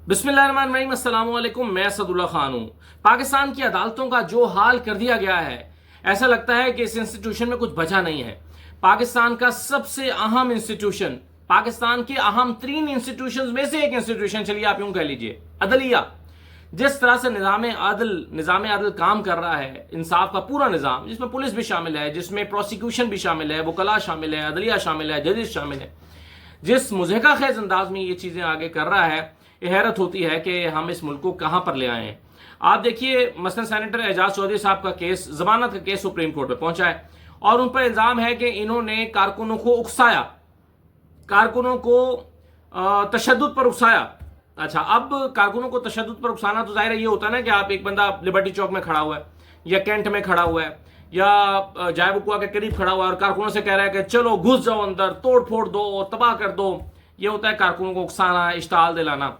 بسم اللہ الرحمن الرحیم، السلام علیکم۔ میں اسد اللہ خان ہوں۔ پاکستان کی عدالتوں کا جو حال کر دیا گیا ہے، ایسا لگتا ہے کہ اس انسٹیٹیوشن میں کچھ بچا نہیں ہے۔ پاکستان کا سب سے اہم انسٹیٹیوشن، پاکستان کے اہم ترین انسٹیٹیوشنز میں سے ایک انسٹیٹیوشن، چلیے آپ یوں کہہ لیجئے، عدلیہ، جس طرح سے نظام عدل کام کر رہا ہے، انصاف کا پورا نظام، جس میں پولیس بھی شامل ہے، جس میں پروسیکیوشن بھی شامل ہے، وکلاء شامل ہے، عدلیہ شامل ہے، ججز شامل ہے، جس مضحکہ خیز انداز میں یہ چیزیں آگے کر رہا ہے، یہ حیرت ہوتی ہے کہ ہم اس ملک کو کہاں پر لے آئے ہیں۔ آپ دیکھیے مثلا سینیٹر اعجاز چودھری صاحب کا کیس، ضمانت کا کیس سپریم کورٹ پہ پہنچا ہے اور ان پر الزام ہے کہ انہوں نے کارکنوں کو اکسایا، کارکنوں کو تشدد پر اکسایا۔ اچھا، اب کارکنوں کو تشدد پر اکسانا تو ظاہر ہے یہ ہوتا ہے نا کہ آپ ایک بندہ لبرٹی چوک میں کھڑا ہوا ہے یا کینٹ میں کھڑا ہوا ہے یا جائے بکوا کے قریب کھڑا ہوا ہے اور کارکنوں سے کہہ رہا ہے کہ چلو گھس جاؤ اندر، توڑ پھوڑ دو، تباہ کر دو۔ یہ ہوتا ہے کارکنوں کو اکسانا، اشتعال دلانا۔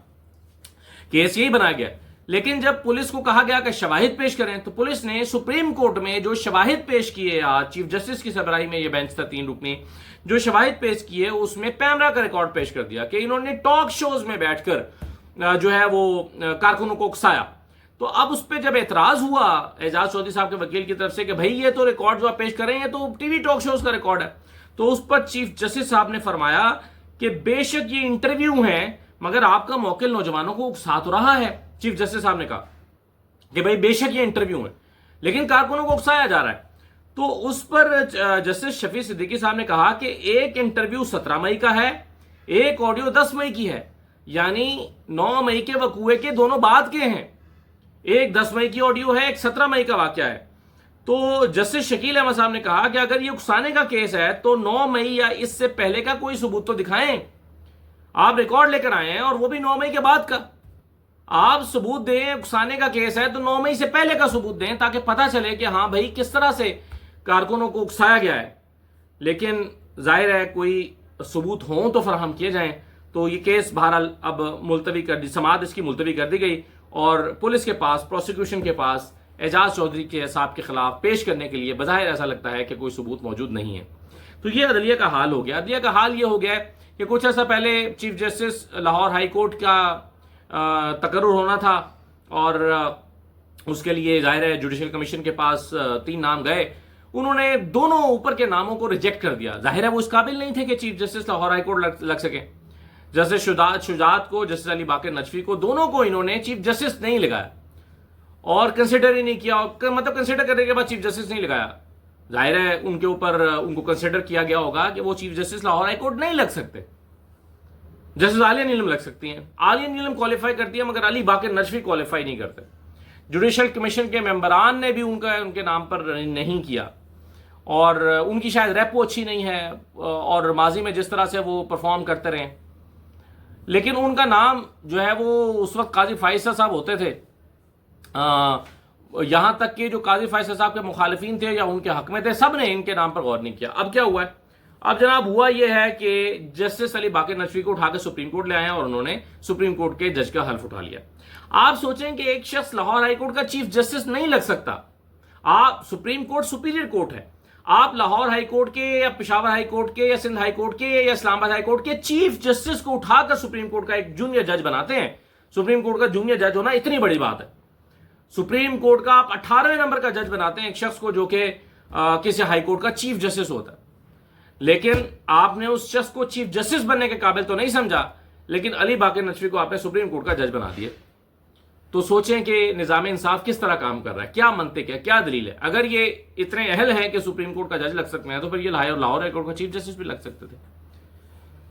کیس یہی بنایا گیا۔ لیکن جب پولیس کو کہا گیا کہ شواہد پیش کریں تو پولیس نے سپریم کورٹ میں جو شواہد پیش کیے، چیف جسٹس کی سربراہی میں یہ بینچ تھا 3 رکنی، جو شواہد پیش کیے اس میں پیمرا کا ریکارڈ پیش کر دیا کہ انہوں نے ٹاک شوز میں بیٹھ کر جو ہے وہ کارکنوں کو اکسایا۔ تو اب اس پہ جب اعتراض ہوا اعجاز چودھری صاحب کے وکیل کی طرف سے کہ بھائی یہ تو ریکارڈ جو آپ پیش کر رہے ہیں تو ٹی وی ٹاک شوز کا ریکارڈ ہے، تو اس پر چیف جسٹس صاحب نے فرمایا کہ بے شک یہ انٹرویو ہیں مگر آپ کا موکل نوجوانوں کو اکسا تو رہا ہے۔ چیف جسٹس صاحب نے کہا کہ بھائی بے شک یہ انٹرویو ہے لیکن کارکنوں کو اکسایا جا رہا ہے۔ تو اس پر جسٹس شفیع صدیقی صاحب نے کہا کہ ایک انٹرویو 17 مئی کا ہے، ایک آڈیو 10 مئی کی ہے، یعنی 9 مئی کے وقوعے کے دونوں بعد کے ہیں۔ ایک 10 مئی کی آڈیو ہے، ایک 17 مئی کا واقعہ ہے۔ تو جسٹس شکیل احمد صاحب نے کہا کہ اگر یہ اکسانے کا کیس ہے تو 9 مئی یا اس سے پہلے کا کوئی ثبوت تو دکھائیں۔ آپ ریکارڈ لے کر آئے ہیں اور وہ بھی 9 مئی کے بعد کا، آپ ثبوت دیں۔ اکسانے کا کیس ہے تو 9 مئی سے پہلے کا ثبوت دیں تاکہ پتہ چلے کہ ہاں بھائی کس طرح سے کارکنوں کو اکسایا گیا ہے۔ لیکن ظاہر ہے کوئی ثبوت ہوں تو فراہم کیے جائیں۔ تو یہ کیس بہرحال اب ملتوی کر دی، سماعت اس کی ملتوی کر دی گئی اور پولیس کے پاس، پروسیکیوشن کے پاس اعجاز چودھری کے صاحب کے خلاف پیش کرنے کے لیے بظاہر ایسا لگتا ہے کہ کوئی ثبوت موجود نہیں ہے۔ تو یہ عدلیہ کا حال ہو گیا۔ عدلیہ کا حال یہ ہو گیا کہ کچھ عرصہ پہلے chief justice Lahore high court کا تقرر ہونا تھا اور اس کے لیے ظاہر ہے جوڈیشل کمیشن کے پاس 3 نام گئے، انہوں نے دونوں اوپر کے ناموں کو ریجیکٹ کر دیا۔ ظاہر ہے وہ اس قابل نہیں تھے کہ chief justice Lahore high court لگ سکے۔ جسٹس شجاعت کو، جسٹس علی باقر نجفی کو، دونوں کو انہوں نے چیف جسٹس نہیں لگایا اور کنسیڈر ہی نہیں کیا، مطلب کنسیڈر کرنے کے بعد چیف جسٹس نہیں لگایا۔ ظاہر ہے ان کے اوپر ان کو کنسیڈر کیا گیا ہوگا کہ وہ chief justice Lahore high court نہیں لگ سکتے، جسٹس عالیہ نیلم لگ سکتی ہیں۔ عالیہ نیلم کوالیفائی کرتی ہے مگر علی باقر نجفی کوالیفائی نہیں کرتے۔ جوڈیشل کمیشن کے ممبران نے بھی ان کے نام پر نہیں کیا اور ان کی شاید ریپو اچھی نہیں ہے اور ماضی میں جس طرح سے وہ پرفارم کرتے رہے، لیکن ان کا نام جو ہے وہ اس وقت قاضی فائز صاحب ہوتے تھے، یہاں تک کہ جو قاضی فائز صاحب کے مخالفین تھے یا ان کے حق میں تھے، سب نے ان کے نام پر غور نہیں کیا۔ اب کیا ہوا ہے؟ اب جناب ہوا یہ ہے کہ جسٹس علی باقر نجفی کو اٹھا کے سپریم کورٹ لے آئے ہیں اور انہوں نے سپریم کورٹ کے جج کا حلف اٹھا لیا۔ آپ سوچیں کہ ایک شخص لاہور ہائی کورٹ کا چیف جسٹس نہیں لگ سکتا۔ آپ سپریم کورٹ سپیریئر کورٹ ہے، آپ لاہور ہائی کورٹ کے یا پشاور ہائی کورٹ کے یا سندھ ہائی کورٹ کے یا اسلام آباد ہائی کورٹ کے چیف جسٹس کو اٹھا کر سپریم کورٹ کا ایک جونیئر جج بناتے ہیں۔ سپریم کورٹ کا جونیئر جج ہونا اتنی بڑی بات ہے۔ سپریم کورٹ کا آپ 18ویں نمبر کا جج بناتے ہیں ایک شخص کو جو کہ کسی ہائی کورٹ کا چیف جسٹس ہوتا ہے، لیکن آپ نے اس شخص کو چیف جسٹس بننے کے قابل تو نہیں سمجھا، لیکن علی باقر نجفی کو آپ نے سپریم کورٹ کا جج بنا دیا۔ تو سوچیں کہ نظام انصاف کس طرح کام کر رہا ہے، کیا منطق ہے، کیا دلیل ہے؟ اگر یہ اتنے اہل ہیں کہ سپریم کورٹ کا جج لگ سکتے ہیں تو پھر یہ لاہور ہائی کورٹ کا چیف جسٹس بھی لگ سکتے تھے۔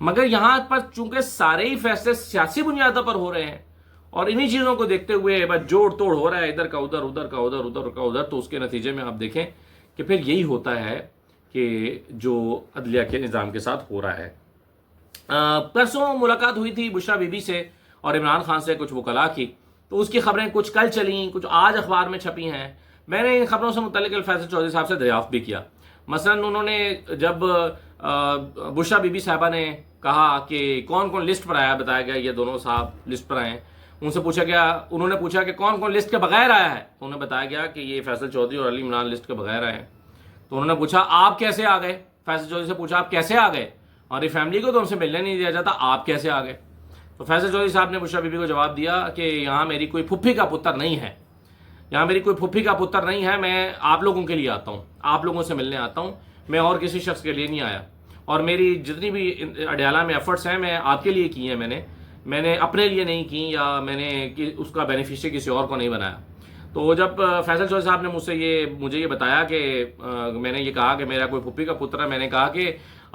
مگر یہاں پر چونکہ سارے ہی فیصلے سیاسی بنیادوں پر ہو رہے ہیں اور انہی چیزوں کو دیکھتے ہوئے بس جوڑ توڑ ہو رہا ہے، ادھر کا ادھر، ادھر کا ادھر، ادھر کا ادھر، تو اس کے نتیجے میں آپ دیکھیں کہ پھر یہی ہوتا ہے کہ جو عدلیہ کے نظام کے ساتھ ہو رہا ہے۔ پرسوں ملاقات ہوئی تھی بشریٰ بی بی سے اور عمران خان سے کچھ وکلاء کی، تو اس کی خبریں کچھ کل چلیں، کچھ آج اخبار میں چھپی ہیں۔ میں نے ان خبروں سے متعلق الفیصل چودھری صاحب سے دریافت بھی کیا۔ مثلا انہوں نے جب بشریٰ بی بی صاحبہ نے کہا کہ کون کون لسٹ پر آیا، بتایا گیا یہ دونوں صاحب لسٹ پر آئے ہیں، ان سے پوچھا گیا، انہوں نے پوچھا کہ کون کون لسٹ کے بغیر آیا ہے، انہوں نے بتایا گیا کہ یہ فیصل چودھری اور علی عمران لسٹ کے بغیر آئے ہیں۔ تو انہوں نے پوچھا آپ کیسے آ گئے، فیصل چودھری سے پوچھا آپ کیسے آ گئے، اور یہ فیملی کو تو ہم سے ملنے نہیں دیا جاتا، آپ کیسے آ گئے؟ تو تو فیصل چودھری صاحب نے بشریٰ بی بی کو جواب دیا کہ یہاں میری کوئی پھپھی کا پتر نہیں ہے، یہاں میری کوئی پھپھی کا پتر نہیں ہے، میں آپ لوگوں کے لیے آتا ہوں، آپ لوگوں سے ملنے آتا ہوں، میں اور کسی شخص کے لیے نہیں آیا، اور میری جتنی بھی اڈیالہ میں ایفرٹس ہیں میں آپ کے لیے کی ہیں، میں نے اپنے لیے نہیں کی، یا میں نے اس کا بینیفیشری کسی اور کو نہیں بنایا۔ تو جب فیصل چودھری صاحب نے مجھے یہ بتایا کہ میں نے یہ کہا کہ میرا کوئی پھپھی کا پتر ہے، میں نے کہا کہ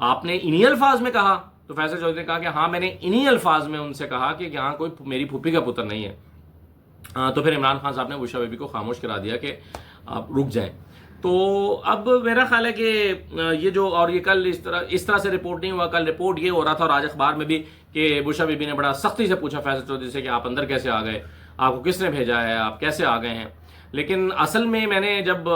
آپ نے انہی الفاظ میں کہا؟ تو فیصل چودھری نے کہا کہ ہاں میں نے انہی الفاظ میں ان سے کہا کہ یہاں کوئی میری پھپھی کا پتر نہیں ہے۔ تو پھر عمران خان صاحب نے بشریٰ بی بی کو خاموش کرا دیا کہ آپ رک جائیں۔ تو اب میرا خیال ہے کہ یہ جو، اور یہ کل اس طرح سے رپورٹ نہیں ہوا، کل رپورٹ یہ ہو رہا تھا اور آج اخبار میں بھی کہ بشریٰ بی بی نے بڑا سختی سے پوچھا فیصل چودھری سے کہ آپ اندر کیسے آ گئے، آپ کو کس نے بھیجا ہے، آپ کیسے آ گئے ہیں۔ لیکن اصل میں نے جب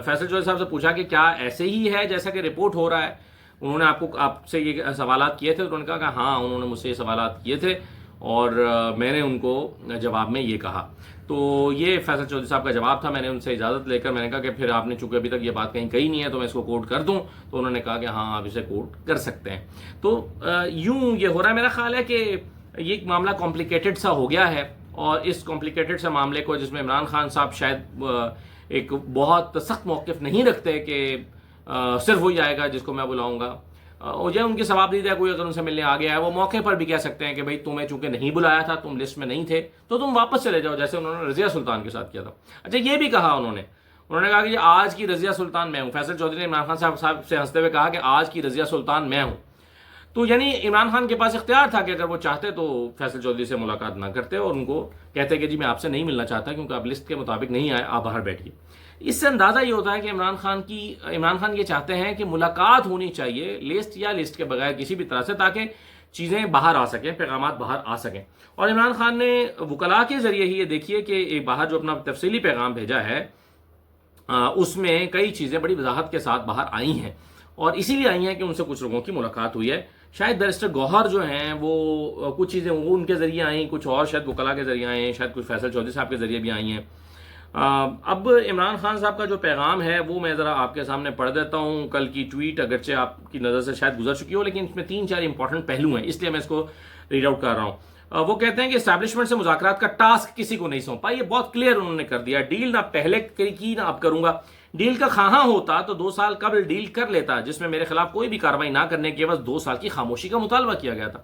فیصل چودھری صاحب سے پوچھا کہ کیا ایسے ہی ہے جیسا کہ رپورٹ ہو رہا ہے، انہوں نے آپ سے یہ سوالات کیے تھے، تو انہوں نے کہا کہ ہاں انہوں نے مجھ سے یہ سوالات کیے تھے اور میں نے ان کو جواب میں یہ کہا۔ تو یہ فیصل چودھری صاحب کا جواب تھا۔ میں نے ان سے اجازت لے کر میں نے کہا کہ پھر آپ نے چونکہ ابھی تک یہ بات کہیں کہی نہیں ہے تو میں اس کو کوٹ کر دوں، تو انہوں نے کہا کہ ہاں آپ اسے کوٹ کر سکتے ہیں۔ تو یوں یہ ہو رہا ہے۔ میرا خیال ہے کہ یہ ایک معاملہ کمپلیکیٹڈ سا ہو گیا ہے، اور اس کمپلیکیٹڈ سے معاملے کو، جس میں عمران خان صاحب شاید ایک بہت سخت موقف نہیں رکھتے کہ صرف وہی آئے گا جس کو میں بلاؤں گا، اور یہ ان کی ثوابدید ہے، کوئی اگر ان سے ملنے آ گیا ہے وہ موقع پر بھی کہہ سکتے ہیں کہ بھائی تمہیں چونکہ نہیں بلایا تھا، تم لسٹ میں نہیں تھے، تو تم واپس چلے جاؤ، جیسے انہوں نے رضیہ سلطان کے ساتھ کیا تھا۔ اچھا یہ بھی کہا انہوں نے کہا کہ آج کی رضیہ سلطان میں ہوں۔ فیصل چودھری نے عمران خان صاحب سے ہنستے ہوئے کہا کہ آج کی رضیہ سلطان میں ہوں۔ تو یعنی عمران خان کے پاس اختیار تھا کہ اگر وہ چاہتے تو فیصل چودھری سے ملاقات نہ کرتے اور ان کو کہتے کہ جی میں آپ سے نہیں ملنا چاہتا کیونکہ آپ لسٹ کے مطابق نہیں آئے، آپ باہر بیٹھیے۔ اس سے اندازہ یہ ہوتا ہے کہ عمران خان یہ چاہتے ہیں کہ ملاقات ہونی چاہیے لسٹ یا لسٹ کے بغیر کسی بھی طرح سے، تاکہ چیزیں باہر آ سکیں، پیغامات باہر آ سکیں۔ اور عمران خان نے وکلاء کے ذریعے ہی یہ دیکھیے کہ ایک باہر جو اپنا تفصیلی پیغام بھیجا ہے، اس میں کئی چیزیں بڑی وضاحت کے ساتھ باہر آئی ہیں، اور اسی لیے آئی ہیں کہ ان سے کچھ لوگوں کی ملاقات ہوئی ہے۔ شاید بیرسٹر گوہر جو ہیں وہ کچھ چیزیں وہ ان کے ذریعے آئیں، کچھ اور شاید وکلاء کے ذریعے آئیں، شاید کچھ فیصل چودھری صاحب کے ذریعے بھی آئی ہیں۔ اب عمران خان صاحب کا جو پیغام ہے وہ میں ذرا آپ کے سامنے پڑھ دیتا ہوں۔ کل کی ٹویٹ اگرچہ آپ کی نظر سے شاید گزر چکی ہو، لیکن اس میں 3-4 امپورٹنٹ پہلو ہیں، اس لیے میں اس کو ریڈ آؤٹ کر رہا ہوں۔ وہ کہتے ہیں کہ اسٹیبلشمنٹ سے مذاکرات کا ٹاسک کسی کو نہیں سونپا، یہ بہت کلیئر انہوں نے کر دیا۔ ڈیل نہ پہلے کی نہ اب کروں گا، ڈیل کا خواہاں ہوتا تو 2 سال قبل ڈیل کر لیتا، جس میں میرے خلاف کوئی بھی کارروائی نہ کرنے کے عوض 2 سال کی خاموشی کا مطالبہ کیا گیا تھا۔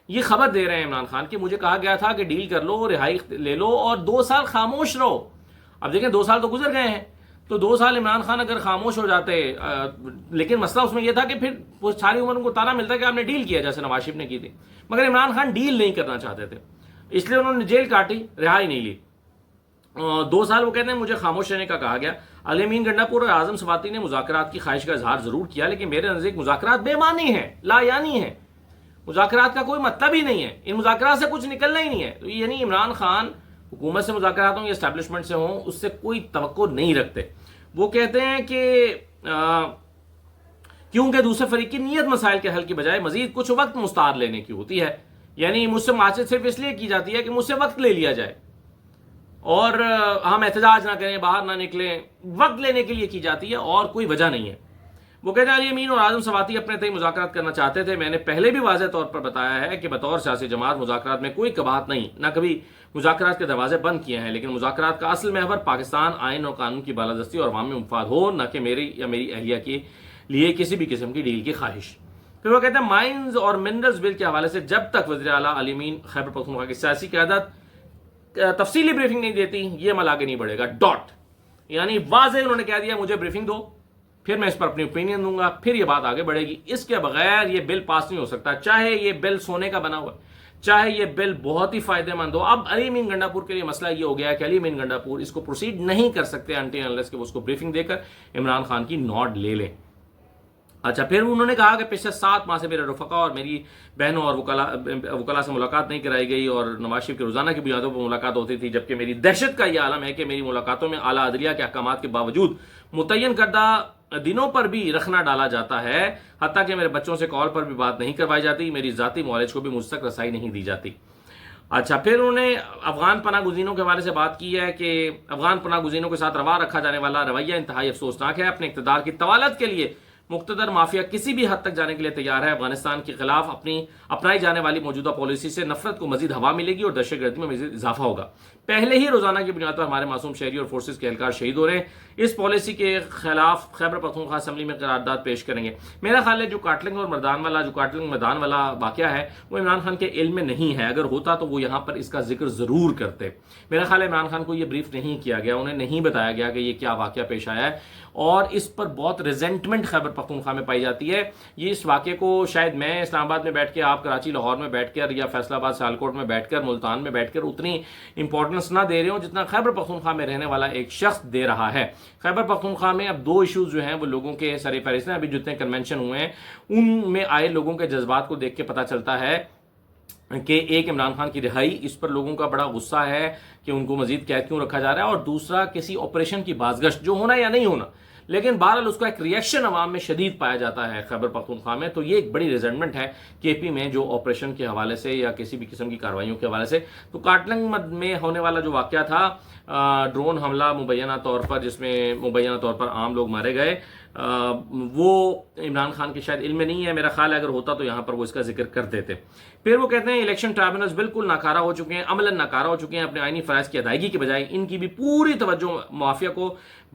یہ خبر دے رہے ہیں عمران خان کہ مجھے کہا گیا تھا کہ ڈیل کر لو، رہائی لے لو اور 2 سال خاموش رہو۔ اب دیکھیں 2 سال تو گزر گئے ہیں، تو 2 سال عمران خان اگر خاموش ہو جاتے، لیکن مسئلہ اس میں یہ تھا کہ پھر وہ ساری عمر ان کو تانا ملتا کہ آپ نے ڈیل کیا جیسے نواز شریف نے کی تھی، مگر عمران خان ڈیل نہیں کرنا چاہتے تھے، اس لیے انہوں نے جیل کاٹی، رہائی نہیں لی۔ 2 سال وہ کہتے ہیں مجھے خاموش رہنے کا کہا گیا۔ علی امین گنڈاپور اور اعظم سواتی نے مذاکرات کی خواہش کا اظہار ضرور کیا، لیکن میرے نزدیک مذاکرات بے معنی ہیں، لا یعنی ہیں، مذاکرات کا کوئی مطلب ہی نہیں ہے، ان مذاکرات سے کچھ نکلنا ہی نہیں ہے۔ تو یعنی عمران خان حکومت سے مذاکرات ہوں یا اسٹیبلشمنٹ سے ہوں، اس سے کوئی توقع نہیں رکھتے۔ وہ کہتے ہیں کہ کیونکہ دوسرے فریق کی نیت مسائل کے حل کی بجائے مزید کچھ وقت مستعار لینے کی ہوتی ہے، یعنی مجھ سے معاشرت صرف اس لیے کی جاتی ہے کہ مجھ سے وقت لے لیا جائے اور ہم احتجاج نہ کریں، باہر نہ نکلیں، وقت لینے کے لیے کی جاتی ہے اور کوئی وجہ نہیں ہے۔ وہ کہتے ہیں علی امین اور اعظم سواتی اپنے تئیں مذاکرات کرنا چاہتے تھے، میں نے پہلے بھی واضح طور پر بتایا ہے کہ بطور سیاسی جماعت مذاکرات میں کوئی قباحت نہیں، نہ کبھی مذاکرات کے دروازے بند کیے ہیں، لیکن مذاکرات کا اصل محور پاکستان، آئین اور قانون کی بالادستی اور عوامی مفاد ہو، نہ کہ میری یا میری اہلیہ کے لیے کسی بھی قسم کی ڈیل کی خواہش۔ پھر وہ کہتے ہیں مائنز اور منرلز بل کے حوالے سے جب تک وزیر اعلیٰ علی امین خیبر پختونخوا کی سیاسی قیادت تفصیلی بریفنگ نہیں دیتی، یہ عمل آگے نہیں بڑھے گا، ڈاٹ۔ یعنی واضح انہوں نے کہہ دیا مجھے بریفنگ دو، پھر میں اس پر اپنی اوپینین دوں گا، پھر یہ بات آگے بڑھے گی۔ اس کے بغیر یہ بل پاس نہیں ہو سکتا، چاہے یہ بل سونے کا بنا ہوا، چاہے یہ بل بہت ہی فائدہ مند ہو۔ اب علی امین گنڈاپور کے لیے مسئلہ یہ ہو گیا ہے کہ علی امین گنڈاپور اس کو پروسیڈ نہیں کر سکتے انٹل انلیس کہ وہ اس کو بریفنگ دے کر عمران خان کی نوٹ لے لیں۔ اچھا، پھر انہوں نے کہا کہ پچھلے 7 ماہ سے میرے رفقا اور میری بہنوں اور وکلاء سے ملاقات نہیں کرائی گئی اور نواز شریف کے روزانہ کی بنیادوں پر ملاقات ہوتی تھی، جبکہ میری دہشت کا یہ عالم ہے کہ میری ملاقاتوں میں اعلیٰ عدلیہ کے احکامات کے باوجود متعین کردہ دنوں پر بھی رکھنا ڈالا جاتا ہے، حتیٰ کہ میرے بچوں سے کال پر بھی بات نہیں کروائی جاتی، میری ذاتی معالج کو بھی مجھ تک رسائی نہیں دی جاتی۔ اچھا، پھر انہوں نے افغان پناہ گزینوں کے حوالے سے بات کی ہے کہ افغان پناہ گزینوں کے ساتھ روا رکھا جانے والا رویہ انتہائی افسوسناک ہے، اپنے اقتدار کی طوالت کے لیے مقتدر مافیا کسی بھی حد تک جانے کے لیے تیار ہے۔ افغانستان کے خلاف اپنائی جانے والی موجودہ پالیسی سے نفرت کو مزید ہوا ملے گی اور دہشت گردی میں مزید اضافہ ہوگا۔ پہلے ہی روزانہ کی بنیاد پر ہمارے معصوم شہری اور فورسز کے اہلکار شہید ہو رہے ہیں۔ اس پالیسی کے خلاف خیبر پختونخوا اسمبلی میں قرارداد پیش کریں گے۔ میرا خیال ہے جو کاٹلنگ میدان والا واقعہ ہے وہ عمران خان کے علم میں نہیں ہے، اگر ہوتا تو وہ یہاں پر اس کا ذکر ضرور کرتے۔ میرا خیال ہے عمران خان کو یہ بریف نہیں کیا گیا، انہیں نہیں بتایا گیا کہ یہ کیا واقعہ پیش آیا ہے، اور اس پر بہت ریزنٹمنٹ خیبر پختونخوا میں پائی جاتی ہے۔ یہ اس واقعے کو شاید میں اسلام آباد میں بیٹھ کے، آپ کراچی لاہور میں بیٹھ کر، یا فیصل آباد سیالکوٹ میں بیٹھ کر، ملتان میں بیٹھ کر اتنی امپورٹنس نہ دے رہے ہوں جتنا خیبر پختونخوا میں رہنے والا ایک شخص دے رہا ہے۔ خیبر پختونخوا میں اب 2 ایشوز جو ہیں وہ لوگوں کے سر فہرست ہیں۔ ابھی جتنے کنونشن ہوئے ہیں ان میں آئے لوگوں کے جذبات کو دیکھ کے پتہ چلتا ہے کہ ایک عمران خان کی رہائی، اس پر لوگوں کا بڑا غصہ ہے کہ ان کو مزید قید کیوں رکھا جا رہا ہے، اور دوسرا کسی آپریشن کی بازگشت جو ہونا یا نہیں ہونا، لیکن بہرحال اس کا ایک ریئیکشن عوام میں شدید پایا جاتا ہے خیبر پختونخوا میں۔ تو یہ ایک بڑی ریزنٹمنٹ ہے کے پی میں جو آپریشن کے حوالے سے یا کسی بھی قسم کی کارروائیوں کے حوالے سے۔ تو کاٹلنگ میں ہونے والا جو واقعہ تھا، ڈرون حملہ مبینہ طور پر، جس میں مبینہ طور پر عام لوگ مارے گئے، وہ عمران خان کے شاید علم میں نہیں ہے۔ میرا خیال ہے اگر ہوتا تو یہاں پر وہ اس کا ذکر کر دیتے۔ پھر وہ کہتے ہیں الیکشن ٹرائبونلز بالکل ناکارہ ہو چکے ہیں، عملاً ناکارہ ہو چکے ہیں، اپنے آئینی فرائض کی ادائیگی کے بجائے ان کی بھی پوری توجہ مافیا کو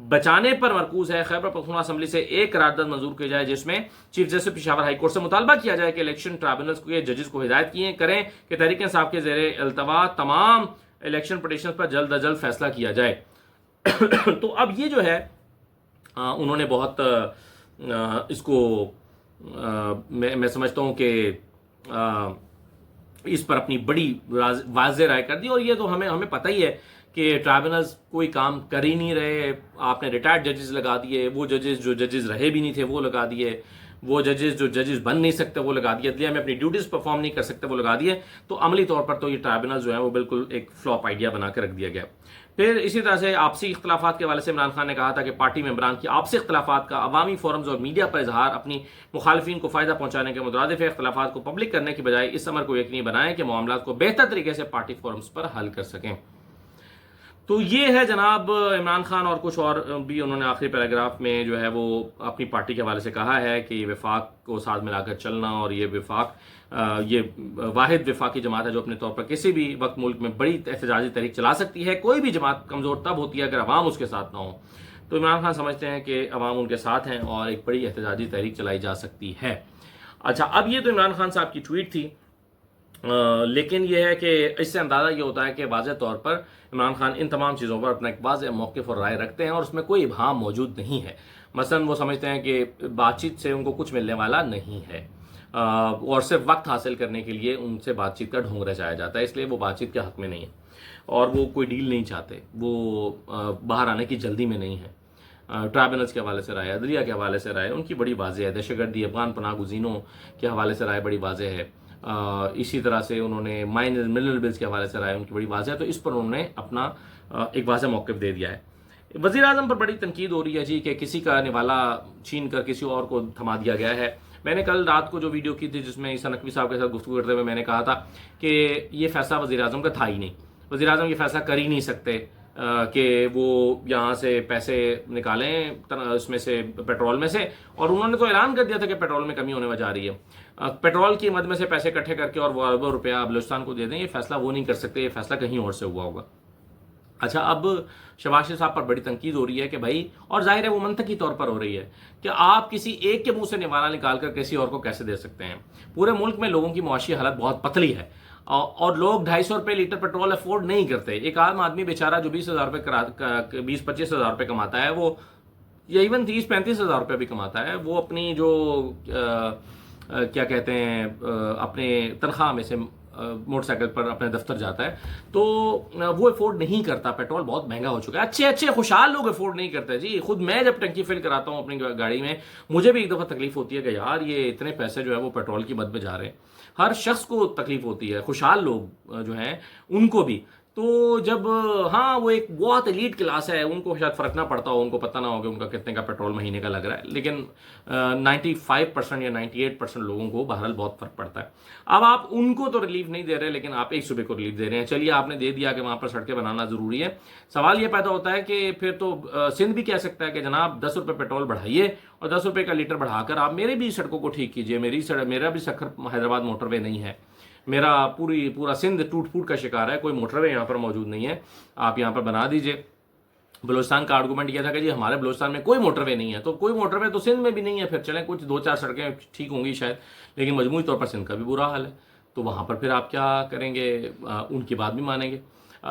بچانے پر مرکوز ہے۔ خیبر پختونخوا اسمبلی سے ایک قرارداد منظور کی جائے جس میں chief justice Peshawar high court سے مطالبہ کیا جائے کہ الیکشن ٹرائبونلز کے ججز کو ہدایت کریں کہ تحریک انصاف کے زیر التوا تمام الیکشن پٹیشنز پر جلد از جلد فیصلہ کیا جائے۔ تو اب یہ جو ہے انہوں نے بہت اس کو میں سمجھتا ہوں کہ اس پر اپنی بڑی واضح رائے کر دی، اور یہ تو ہمیں پتہ ہی ہے کہ ٹرائبونلز کوئی کام کر ہی نہیں رہے۔ آپ نے ریٹائرڈ ججز لگا دیے، وہ ججز جو ججز رہے بھی نہیں تھے وہ لگا دیے، وہ ججز جو ججز بن نہیں سکتے وہ لگا دیے، عدلیہ میں اپنی ڈیوٹیز پرفارم نہیں کر سکتے وہ لگا دیے۔ تو عملی طور پر تو یہ ٹرائبونل جو ہے وہ بالکل ایک فلاپ آئیڈیا بنا کے رکھ دیا گیا۔ پھر اسی طرح سے آپسی اختلافات کے حوالے سے عمران خان نے کہا تھا کہ پارٹی ممبران کی آپسی اختلافات کا عوامی فورمز اور میڈیا پر اظہار اپنی مخالفین کو فائدہ پہنچانے کے مترادف ہے۔ اختلافات کو پبلک کرنے کی بجائے اس امر کو یقینی بنائیں کہ معاملات کو بہتر طریقے سے پارٹی فورمز پر حل کر سکیں۔ تو یہ ہے جناب عمران خان، اور کچھ اور بھی انہوں نے آخری پیراگراف میں جو ہے وہ اپنی پارٹی کے حوالے سے کہا ہے کہ یہ وفاق کو ساتھ ملا کر چلنا، اور یہ واحد وفاقی جماعت ہے جو اپنے طور پر کسی بھی وقت ملک میں بڑی احتجاجی تحریک چلا سکتی ہے۔ کوئی بھی جماعت کمزور تب ہوتی ہے اگر عوام اس کے ساتھ نہ ہو۔ تو عمران خان سمجھتے ہیں کہ عوام ان کے ساتھ ہیں اور ایک بڑی احتجاجی تحریک چلائی جا سکتی ہے۔ اچھا، اب یہ تو عمران خان صاحب کی ٹویٹ تھی، لیکن یہ ہے کہ اس سے اندازہ یہ ہوتا ہے کہ واضح طور پر عمران خان ان تمام چیزوں پر اپنا ایک واضح موقف اور رائے رکھتے ہیں، اور اس میں کوئی ابہام موجود نہیں ہے۔ مثلا وہ سمجھتے ہیں کہ بات چیت سے ان کو کچھ ملنے والا نہیں ہے، اور صرف وقت حاصل کرنے کے لیے ان سے بات چیت کا ڈھونگ رچایا جاتا ہے، اس لیے وہ بات چیت کے حق میں نہیں ہے، اور وہ کوئی ڈیل نہیں چاہتے، وہ باہر آنے کی جلدی میں نہیں ہے۔ ٹرائبونلز کے حوالے سے رائے، عدلیہ کے حوالے سے رائے ان کی بڑی واضح ہے، دہشت گردی، افغان پناہ گزینوں کے حوالے سے رائے بڑی واضح ہے، اسی طرح سے انہوں نے مائنر منرل بلز کے حوالے سے رائے ان کی بڑی واضح ہے۔ تو اس پر انہوں نے اپنا ایک واضح موقف دے دیا ہے۔ وزیر اعظم پر بڑی تنقید ہو رہی ہے جی کہ کسی کا نوالا چھین کر کسی اور کو تھما دیا گیا ہے۔ میں نے کل رات کو جو ویڈیو کی تھی جس میں عیسیٰ نقوی صاحب کے ساتھ گفتگو کرتے ہوئے میں نے کہا تھا کہ یہ فیصلہ وزیر اعظم کا تھا ہی نہیں، وزیر اعظم یہ فیصلہ کر ہی نہیں سکتے کہ وہ یہاں سے پیسے نکالیں اس میں سے، پیٹرول میں سے، اور انہوں نے تو اعلان کر دیا تھا کہ پیٹرول میں کمی ہونے جا رہی ہے، پیٹرول کی مد میں سے پیسے اکٹھے کر کے اور وہ اربوں روپیہ بلوچستان کو دے دیں۔ یہ فیصلہ وہ نہیں کر سکتے، یہ فیصلہ کہیں اور سے ہوا ہوگا۔ اچھا، اب شہباز شریف صاحب پر بڑی تنقید ہو رہی ہے کہ بھائی، اور ظاہر ہے وہ منطقی طور پر ہو رہی ہے کہ آپ کسی ایک کے منہ سے نوالا نکال کر کسی اور کو کیسے دے سکتے ہیں؟ پورے ملک میں لوگوں کی معاشی حالت بہت پتلی ہے، اور لوگ 250 روپے لیٹر پیٹرول افورڈ نہیں کرتے۔ ایک عام آدمی بیچارہ جو 20-25 ہزار روپے کماتا ہے، وہ یا ایون 30-35 ہزار روپے بھی کماتا ہے، وہ اپنی جو کیا کہتے ہیں اپنے تنخواہ میں سے موٹر سائیکل پر اپنے دفتر جاتا ہے، تو وہ افورڈ نہیں کرتا۔ پیٹرول بہت مہنگا ہو چکا ہے، اچھے خوشحال لوگ افورڈ نہیں کرتے جی۔ خود میں جب ٹنکی فل کراتا ہوں اپنی گاڑی میں، مجھے بھی ایک دفعہ تکلیف ہوتی ہے کہ یار یہ اتنے پیسے جو ہے وہ پیٹرول کی مد میں جا رہے ہیں۔ ہر شخص کو تکلیف ہوتی ہے، خوشحال لوگ جو ہیں ان کو بھی، تو جب ہاں وہ ایک بہت ایلیٹ کلاس ہے، ان کو شاید فرق نہ پڑتا ہو، ان کو پتہ نہ ہو کہ ان کا کتنے کا پیٹرول مہینے کا لگ رہا ہے، لیکن 95% یا 98% لوگوں کو بہرحال بہت فرق پڑتا ہے۔ اب آپ ان کو تو ریلیف نہیں دے رہے، لیکن آپ ایک صوبے کو ریلیف دے رہے ہیں۔ چلیے آپ نے دے دیا کہ وہاں پر سڑکیں بنانا ضروری ہے، سوال یہ پیدا ہوتا ہے کہ پھر تو سندھ بھی کہہ سکتا ہے کہ جناب 10 روپے پیٹرول بڑھائیے اور 10 روپے کا لیٹر بڑھا کر آپ میرے بھی سڑکوں کو ٹھیک کیجیے، میرا بھی سکھر حیدرآباد موٹر وے نہیں ہے، میرا پورا سندھ ٹوٹ پھوٹ کا شکار ہے، کوئی موٹر وے یہاں پر موجود نہیں ہے، آپ یہاں پر بنا دیجئے۔ بلوچستان کا آرگومنٹ یہ تھا کہ جی ہمارے بلوچستان میں کوئی موٹر وے نہیں ہے، تو کوئی موٹر وے تو سندھ میں بھی نہیں ہے، پھر چلیں کچھ 2-4 سڑکیں ٹھیک ہوں گی شاید، لیکن مجموعی طور پر سندھ کا بھی برا حال ہے، تو وہاں پر پھر آپ کیا کریں گے؟ ان کی بات بھی مانیں گے؟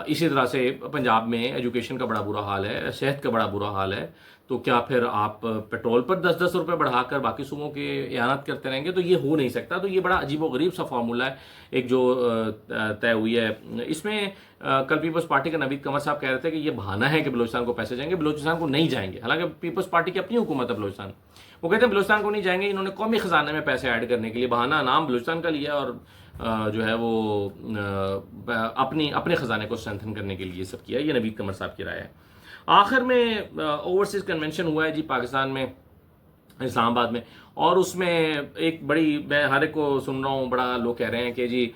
اسی طرح سے پنجاب میں ایجوکیشن کا بڑا برا حال ہے، صحت کا بڑا برا حال ہے، تو کیا پھر آپ پیٹرول پر 10-10 روپے بڑھا کر باقی صوبوں کی اعانت کرتے رہیں گے؟ تو یہ ہو نہیں سکتا۔ تو یہ بڑا عجیب و غریب سا فارمولہ ہے ایک جو طے ہوئی ہے۔ اس میں کل پیپلز پارٹی کا نوید قمر صاحب کہہ رہے تھے کہ یہ بہانہ ہے کہ بلوچستان کو پیسے جائیں گے، بلوچستان کو نہیں جائیں گے، حالانکہ پیپلز پارٹی کی اپنی حکومت ہے بلوچستان، وہ کہتے ہیں بلوچستان کو نہیں جائیں گے، انہوں نے قومی خزانے میں پیسے ایڈ کرنے کے لیے بہانہ نام بلوچستان کا لیا اور جو ہے وہ اپنے خزانے کو اسٹرینتھن کرنے کے لیے سب کیا۔ یہ نوید قمر صاحب کی رائے ہے۔ آخر میں اوورسیز کنونشن ہوا ہے جی پاکستان میں، اسلام آباد میں، اور اس میں ایک بڑی، میں ہر ایک کو سن رہا ہوں، بڑا لوگ کہہ رہے ہیں کہ جی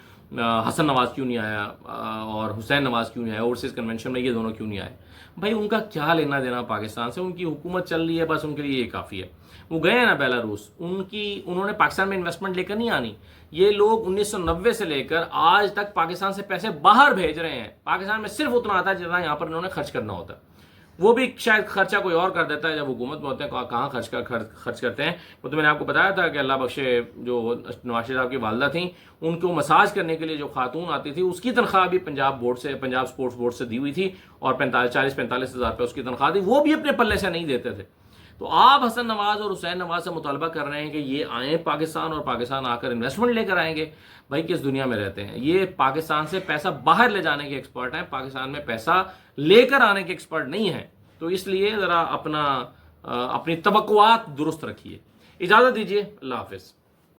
حسن نواز کیوں نہیں آیا اور حسین نواز کیوں نہیں آیا اوورسیز کنونشن میں، یہ دونوں کیوں نہیں آئے؟ بھائی ان کا کیا لینا دینا پاکستان سے؟ ان کی حکومت چل رہی ہے، بس ان کے لیے یہ کافی ہے۔ وہ گئے ہیں نا بیلاروس، انہوں نے پاکستان میں انویسٹمنٹ لے کر نہیں آنی۔ یہ لوگ 1990 سے لے کر آج تک پاکستان سے پیسے باہر بھیج رہے ہیں، پاکستان میں صرف اتنا آتا ہے جتنا یہاں پر انہوں نے خرچ کرنا ہوتا ہے، وہ بھی شاید خرچہ کوئی اور کر دیتا ہے جب حکومت میں ہوتے ہیں، کہاں خرچ کرتے ہیں۔ وہ تو میں نے آپ کو بتایا تھا کہ اللہ بخشے جو نواز شریف صاحب کی والدہ تھیں، ان کو مساج کرنے کے لیے جو خاتون آتی تھی اس کی تنخواہ بھی پنجاب اسپورٹس بورڈ سے دی ہوئی تھی، اور 40-45 ہزار روپے اس کی تنخواہ تھی، وہ بھی اپنے پلے سے نہیں دیتے تھے۔ تو آپ حسن نواز اور حسین نواز سے مطالبہ کر رہے ہیں کہ یہ آئیں پاکستان اور پاکستان آ کر انویسٹمنٹ لے کر آئیں گے؟ بھائی کس دنیا میں رہتے ہیں؟ یہ پاکستان سے پیسہ باہر لے جانے کے ایکسپرٹ ہیں، پاکستان میں پیسہ لے کر آنے کے ایکسپرٹ نہیں ہیں۔ تو اس لیے ذرا اپنی توقعات درست رکھیے۔ اجازت دیجیے، اللہ حافظ۔